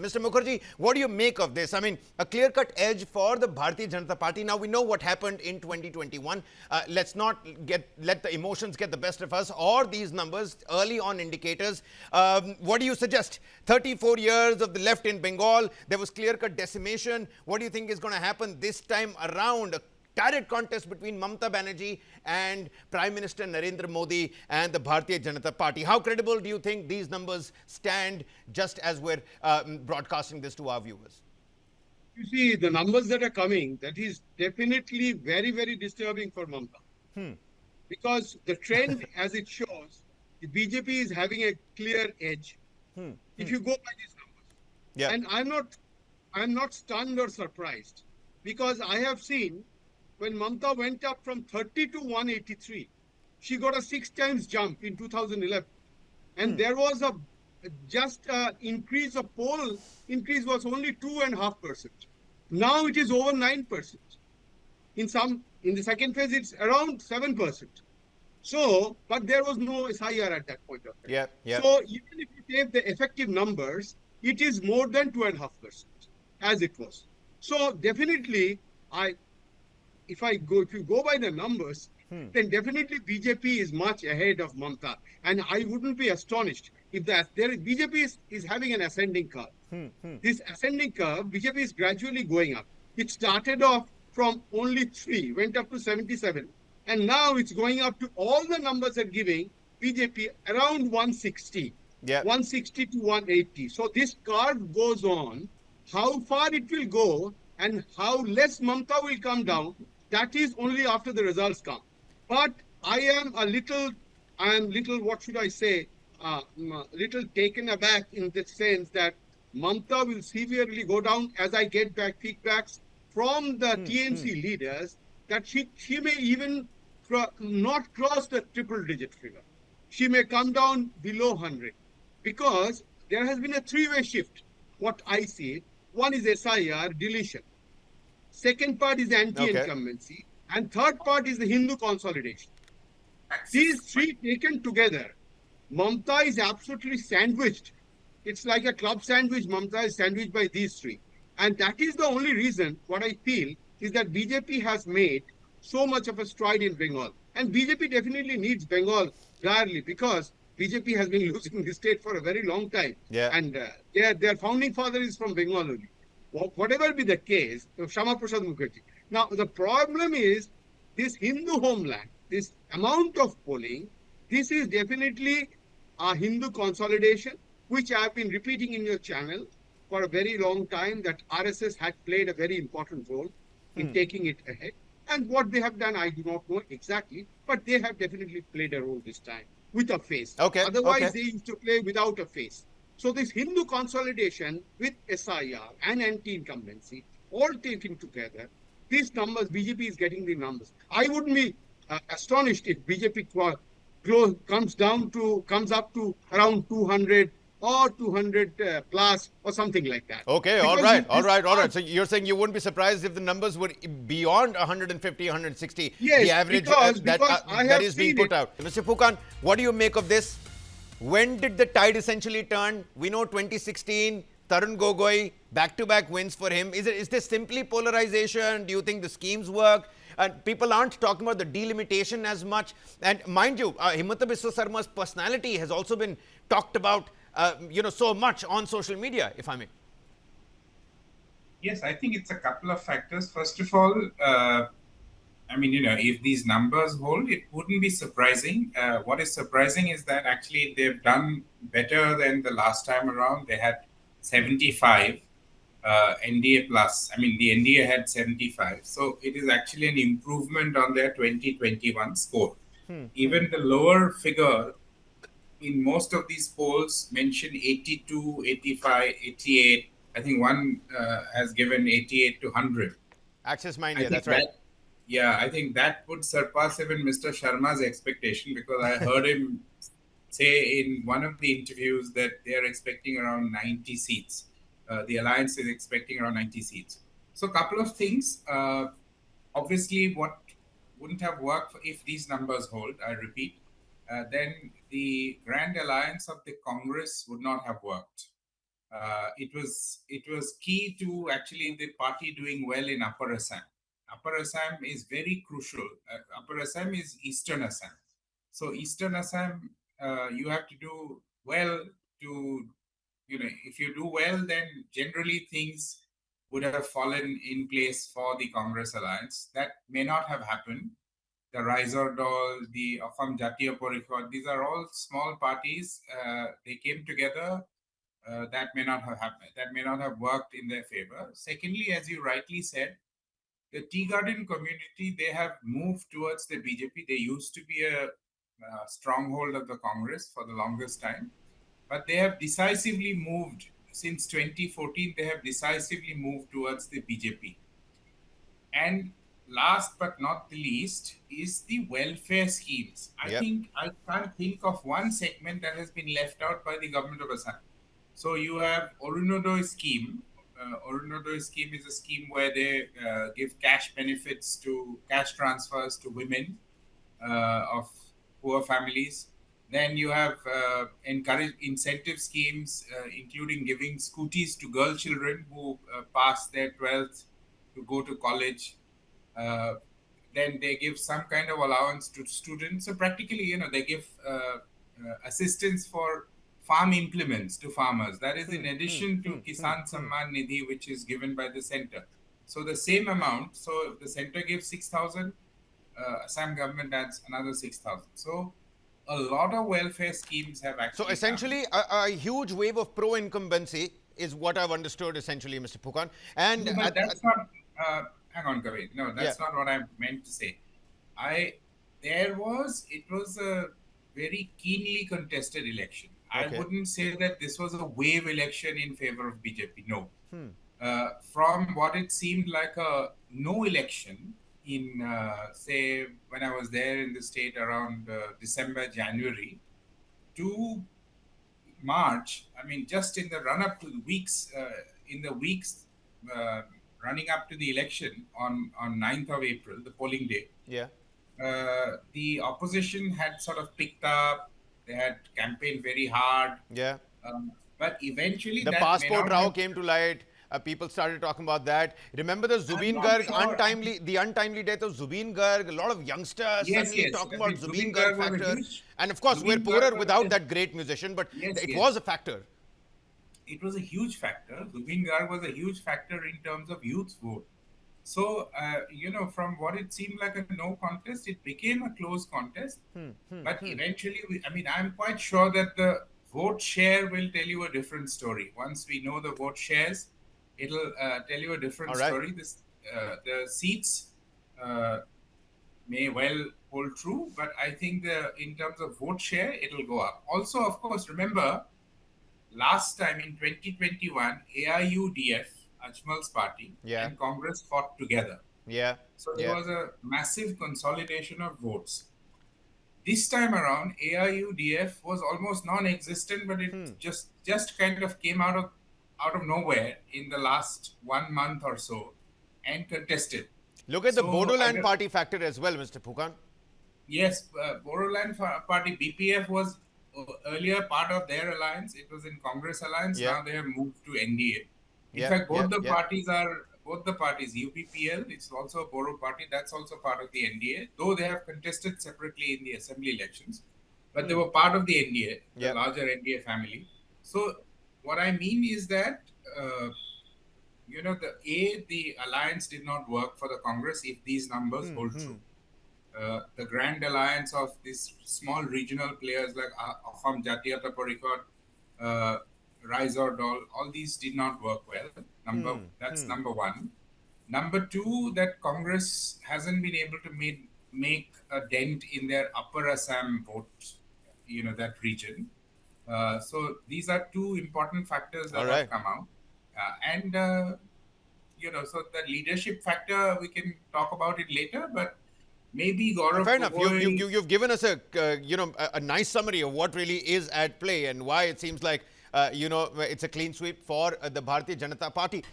Mr. Mukherjee, what do you make of this? I mean, a clear-cut edge for the Bharatiya Janata Party. Now, we know what happened in 2021. Let's not let the emotions get the best of us or these numbers, early on indicators. What do you suggest? 34 years of the left in Bengal, there was clear-cut decimation. What do you think is going to happen this time around? A direct contest between Mamata Banerjee and Prime Minister Narendra Modi and the Bharatiya Janata Party. How credible do you think these numbers stand just as we're broadcasting this to our viewers? You see, the numbers that are coming, that is definitely very, very disturbing for Mamata. Because the trend, as it shows, the BJP is having a clear edge. If you go by these numbers. Yeah. And I'm not stunned or surprised, because I have seen when Mamata went up from 30 to 183, she got a 6 times jump in 2011. And there was just increase of poll increase was only 2.5%. Now it is over 9%. In the second phase, it's around 7%. So, but there was no SIR at that point of time. Yeah. So even if you take the effective numbers, it is more than 2.5% as it was. So definitely, if you go by the numbers, then definitely BJP is much ahead of Mamata. And I wouldn't be astonished if BJP is having an ascending curve. This ascending curve, BJP is gradually going up. It started off from only 3, went up to 77. And now it's going up to, all the numbers are giving BJP around 160. 160 to 180. So this curve goes on. How far it will go and how less Mamata will come down, that is only after the results come. But I am little, what should I say, little taken aback in the sense that Mamata will severely go down as I get back feedbacks from the TMC leaders that she may even not cross the triple-digit figure. She may come down below 100 because there has been a three-way shift. What I see, one is SIR deletion. Second part is anti-incumbency. And third part is the Hindu consolidation. These three taken together, Mamata is absolutely sandwiched. It's like a club sandwich. Mamata is sandwiched by these three. And that is the only reason, what I feel, is that BJP has made so much of a stride in Bengal. And BJP definitely needs Bengal rarely because BJP has been losing the state for a very long time. And their founding father is from Bengal only. Whatever be the case, Shama Prasad Mukherjee. Now, the problem is this Hindu homeland, this amount of polling, this is definitely a Hindu consolidation, which I have been repeating in your channel for a very long time, that RSS had played a very important role in taking it ahead. And what they have done, I do not know exactly, but they have definitely played a role this time with a face. Otherwise, they used to play without a face. So this Hindu consolidation with SIR and anti-incumbency, all taken together, these numbers, BJP is getting the numbers. I wouldn't be astonished if BJP comes up to around 200 or 200 plus or something like that. Okay, all right. So you're saying you wouldn't be surprised if the numbers were beyond 150, 160, yes, the average that is being put out. Mr. Phukan, what do you make of this? When did the tide essentially turn? We know 2016, Tarun Gogoi, back-to-back wins for him. Is this simply polarization? Do you think the schemes work? And people aren't talking about the delimitation as much. And mind you, Himanta Biswa Sarma's personality has also been talked about, so much on social media, if I may. Yes, I think it's a couple of factors. First of all, if these numbers hold, it wouldn't be surprising. What is surprising is that actually they've done better than the last time around. They had 75 NDA plus. I mean, the NDA had 75. So it is actually an improvement on their 2021 score. Even the lower figure in most of these polls mention 82, 85, 88. I think one has given 88 to 100. Access Mind, that's right. I think that would surpass even Mr. Sharma's expectation, because I heard him say in one of the interviews that they are expecting around 90 seats. The alliance is expecting around 90 seats. So a couple of things. Obviously, what wouldn't have worked if these numbers hold, I repeat, then the grand alliance of the Congress would not have worked. it was key to actually the party doing well in Upper Assam. Upper Assam is very crucial. Upper Assam is Eastern Assam. So Eastern Assam, you have to do well to, if you do well, then generally things would have fallen in place for the Congress alliance. That may not have happened. The Riser Dol, the Assam Jatiya Pariষদ, these are all small parties. They came together. That may not have happened. That may not have worked in their favor. Secondly, as you rightly said, the tea garden community, they have moved towards the BJP. They used to be a stronghold of the Congress for the longest time, but they have decisively moved since 2014. They have decisively moved towards the BJP. And last but not the least is the welfare schemes. I can't think of one segment that has been left out by the government of Assam. So you have Arunodaya scheme. Arunodaya scheme is a scheme where they give cash transfers to women of poor families. Then you have incentive schemes, including giving scooties to girl children who pass their 12th to go to college. Then they give some kind of allowance to students. So practically, they give assistance for farm implements to farmers. That is in addition to Kisan Samman Nidhi, which is given by the center. So the same amount. So the center gives 6,000. Assam government adds another 6,000. So a lot of welfare schemes have actually. So essentially, a huge wave of pro-incumbency is what I've understood. Essentially, Mr. Phukan. And no, but that's not. Hang on, Kavi. No, that's not what I meant to say. It was a very keenly contested election. Okay. I wouldn't say that this was a wave election in favor of BJP. No. From what it seemed like a no election in, say, when I was there in the state around December, January, to March, I mean, just in the run-up to the weeks, running up to the election on 9th of April, the polling day, the opposition had sort of picked up. They had campaigned very hard. But eventually the passport row came to light. People started talking about that. Remember the Zubeen Garg untimely death of Zubeen Garg. A lot of youngsters suddenly talking about Zubeen Garg factor. And of course, we're poorer without that great musician, but it was a factor. It was a huge factor. Zubeen Garg was a huge factor in terms of youth vote. So, from what it seemed like a no contest, it became a close contest. But eventually, I'm quite sure that the vote share will tell you a different story. Once we know the vote shares, it'll tell you a different story. The seats may well hold true, but I think in terms of vote share, it'll go up. Also, of course, remember, last time in 2021, AIUDF, Ajmal's party, and Congress fought together. So there was a massive consolidation of votes. This time around, AIUDF was almost non-existent, but it just kind of came out of nowhere in the last 1 month or so and contested. Look at the Bodoland party factor as well, Mr. Phukan. Yes, Bodoland party, BPF was earlier part of their alliance. It was in Congress alliance. Now they have moved to NDA. In fact, both the parties, UPPL, it's also a Bodo party, that's also part of the NDA, though they have contested separately in the assembly elections. But they were part of the NDA, the larger NDA family. So what I mean is that, the alliance did not work for the Congress if these numbers hold true. The grand alliance of these small regional players like Assam Jatiya Pariষদ, Riser Dol, all these did not work well. That's number one. Number two, that Congress hasn't been able to make a dent in their Upper Assam vote, that region. So these are two important factors that have come out. So the leadership factor, we can talk about it later, but maybe Gaurav. Fair enough. You've given us a nice summary of what really is at play and why it seems like it's a clean sweep for the Bharatiya Janata Party.